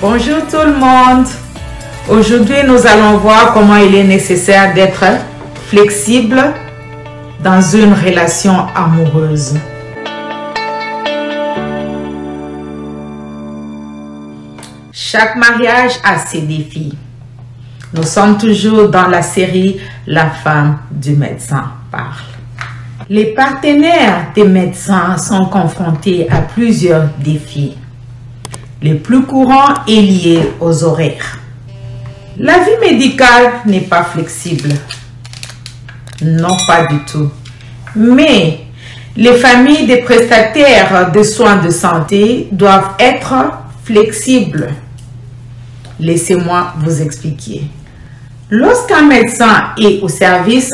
Bonjour tout le monde. Aujourd'hui, nous allons voir comment il est nécessaire d'être flexible dans une relation amoureuse. Chaque mariage a ses défis. Nous sommes toujours dans la série La femme du médecin parle. Les partenaires des médecins sont confrontés à plusieurs défis. Le plus courant est lié aux horaires. La vie médicale n'est pas flexible. Non, pas du tout. Mais les familles des prestataires de soins de santé doivent être flexibles. Laissez-moi vous expliquer. Lorsqu'un médecin est au service,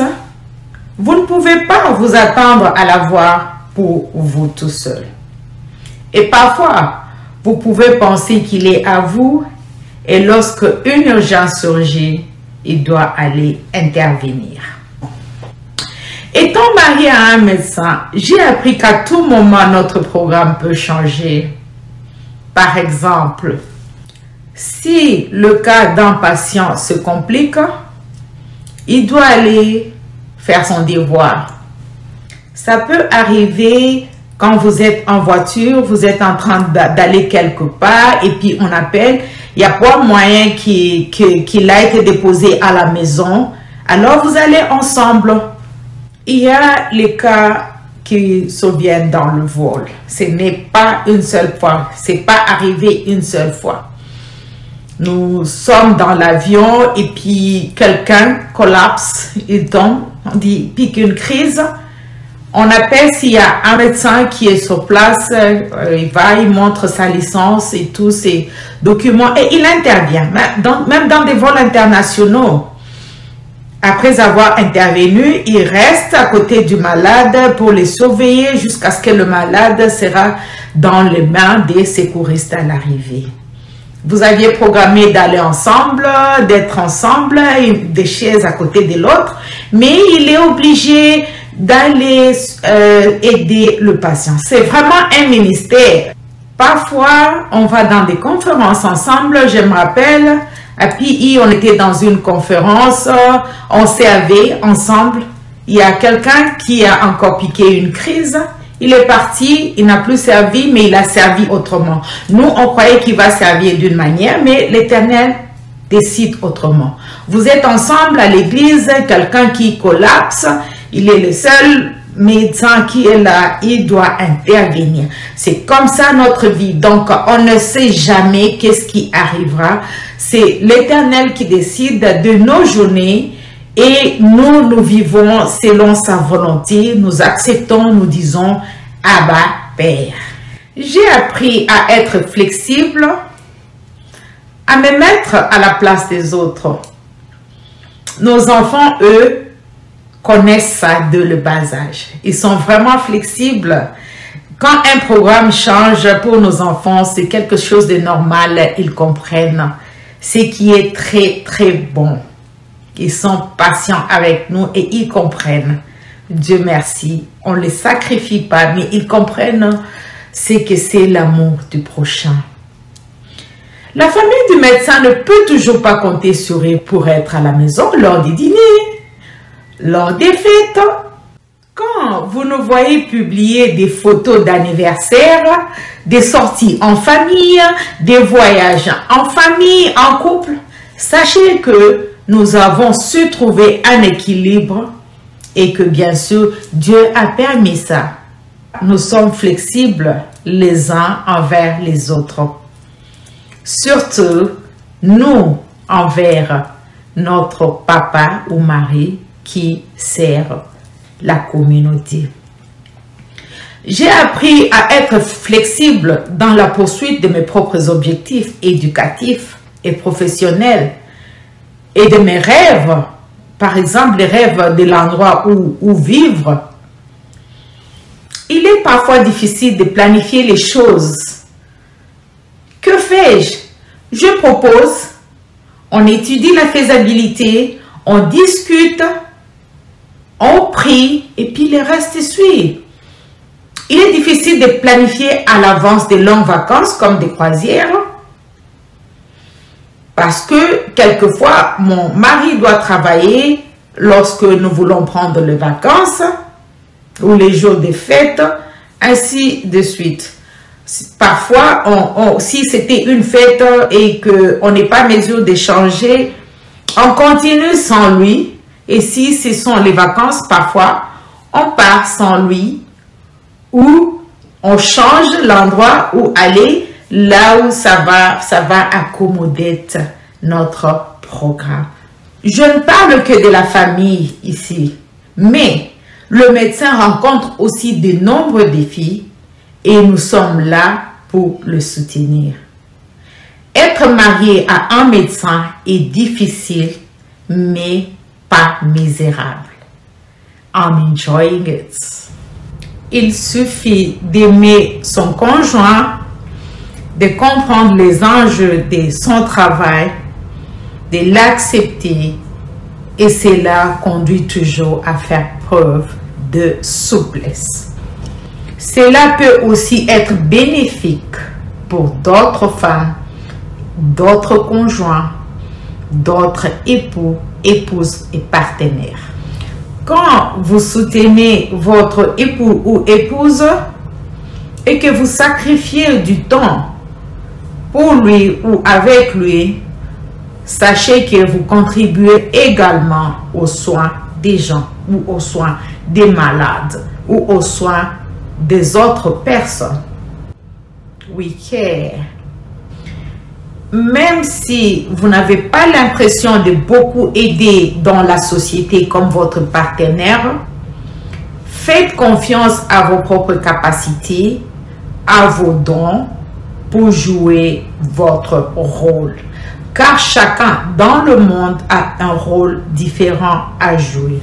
vous ne pouvez pas vous attendre à l'avoir pour vous tout seul. Et parfois, vous pouvez penser qu'il est à vous et lorsque une urgence surgit, il doit aller intervenir. Étant marié à un médecin, j'ai appris qu'à tout moment, notre programme peut changer. Par exemple, si le cas d'un patient se complique, il doit aller faire son devoir. Ça peut arriver quand vous êtes en voiture, vous êtes en train d'aller quelque part et puis on appelle, il n'y a pas moyen qu'il a été déposé à la maison, alors vous allez ensemble. Il y a les cas qui surviennent dans le vol. Ce n'est pas une seule fois, ce n'est pas arrivé une seule fois. Nous sommes dans l'avion et puis quelqu'un collapse, il tombe, on dit pique une crise. On appelle s'il y a un médecin qui est sur place, il va, il montre sa licence et tous ses documents et il intervient, même dans des vols internationaux. Après avoir intervenu, il reste à côté du malade pour les surveiller jusqu'à ce que le malade sera dans les mains des secouristes à l'arrivée. Vous aviez programmé d'aller ensemble, d'être ensemble, des chaises à côté de l'autre, mais il est obligé d'aller aider le patient. C'est vraiment un ministère. Parfois, on va dans des conférences ensemble, je me rappelle, à PI, on était dans une conférence, on servait ensemble. Il y a quelqu'un qui a encore piqué une crise. Il est parti, il n'a plus servi, mais il a servi autrement. Nous, on croyait qu'il va servir d'une manière, mais l'Éternel décide autrement. Vous êtes ensemble à l'église, quelqu'un qui collapse, il est le seul médecin qui est là, il doit intervenir. C'est comme ça notre vie. Donc, on ne sait jamais qu'est-ce qui arrivera. C'est l'Éternel qui décide de nos journées et nous vivons selon sa volonté. Nous acceptons, nous disons Abba, Père. J'ai appris à être flexible, à me mettre à la place des autres. Nos enfants, eux, connaissent ça de le bas âge. Ils sont vraiment flexibles. Quand un programme change pour nos enfants, c'est quelque chose de normal. Ils comprennent ce qui est très, très bon. Ils sont patients avec nous et ils comprennent. Dieu merci. On ne les sacrifie pas, mais ils comprennent ce que c'est l'amour du prochain. La famille du médecin ne peut toujours pas compter sur eux pour être à la maison lors des dîners, lors des fêtes. Quand vous nous voyez publier des photos d'anniversaire, des sorties en famille, des voyages en famille, en couple, sachez que nous avons su trouver un équilibre et que bien sûr, Dieu a permis ça. Nous sommes flexibles les uns envers les autres. Surtout, nous envers notre papa ou mari qui sert la communauté. J'ai appris à être flexible dans la poursuite de mes propres objectifs éducatifs et professionnels et de mes rêves, par exemple les rêves de l'endroit où vivre. Il est parfois difficile de planifier les choses. Que fais-je? Je propose, on étudie la faisabilité, on discute, on prie et puis le reste suit. Il est difficile de planifier à l'avance des longues vacances comme des croisières. Parce que quelquefois, mon mari doit travailler lorsque nous voulons prendre les vacances ou les jours de fête, ainsi de suite. Parfois, si c'était une fête et qu'on n'est pas en mesure d'échanger, on continue sans lui. Et si ce sont les vacances, parfois, on part sans lui ou on change l'endroit où aller, là où ça va accommoder notre programme. Je ne parle que de la famille ici, mais le médecin rencontre aussi de nombreux défis et nous sommes là pour le soutenir. Être marié à un médecin est difficile, mais pas misérable. I'm enjoying it. Il suffit d'aimer son conjoint, de comprendre les enjeux de son travail, de l'accepter, et cela conduit toujours à faire preuve de souplesse. Cela peut aussi être bénéfique pour d'autres femmes, d'autres conjoints, d'autres époux, épouses et partenaires. Quand vous soutenez votre époux ou épouse et que vous sacrifiez du temps pour lui ou avec lui, sachez que vous contribuez également aux soins des gens ou aux soins des malades ou aux soins des autres personnes. We care. Même si vous n'avez pas l'impression de beaucoup aider dans la société comme votre partenaire, faites confiance à vos propres capacités, à vos dons pour jouer votre rôle. Car chacun dans le monde a un rôle différent à jouer.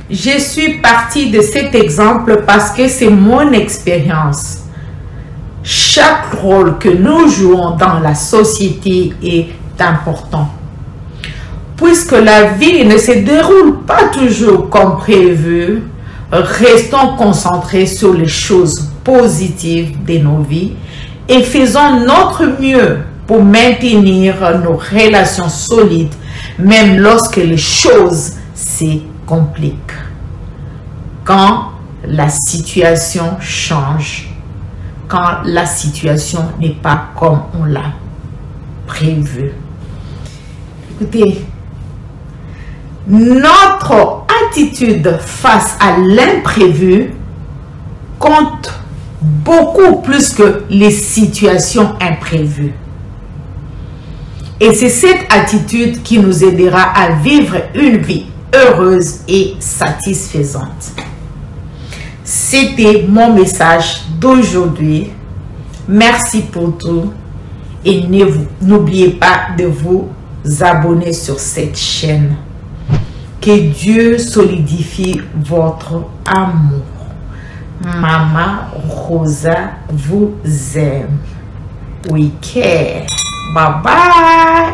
Je suis partie de cet exemple parce que c'est mon expérience. Chaque rôle que nous jouons dans la société est important. Puisque la vie ne se déroule pas toujours comme prévu, restons concentrés sur les choses positives de nos vies et faisons notre mieux pour maintenir nos relations solides, même lorsque les choses se compliquent. Quand la situation change, quand la situation n'est pas comme on l'a prévu. Écoutez, notre attitude face à l'imprévu compte beaucoup plus que les situations imprévues. Et c'est cette attitude qui nous aidera à vivre une vie heureuse et satisfaisante. C'était mon message d'aujourd'hui. Merci pour tout et n'oubliez pas de vous abonner sur cette chaîne. Que Dieu solidifie votre amour. Maman Rosa vous aime. We care. Bye bye.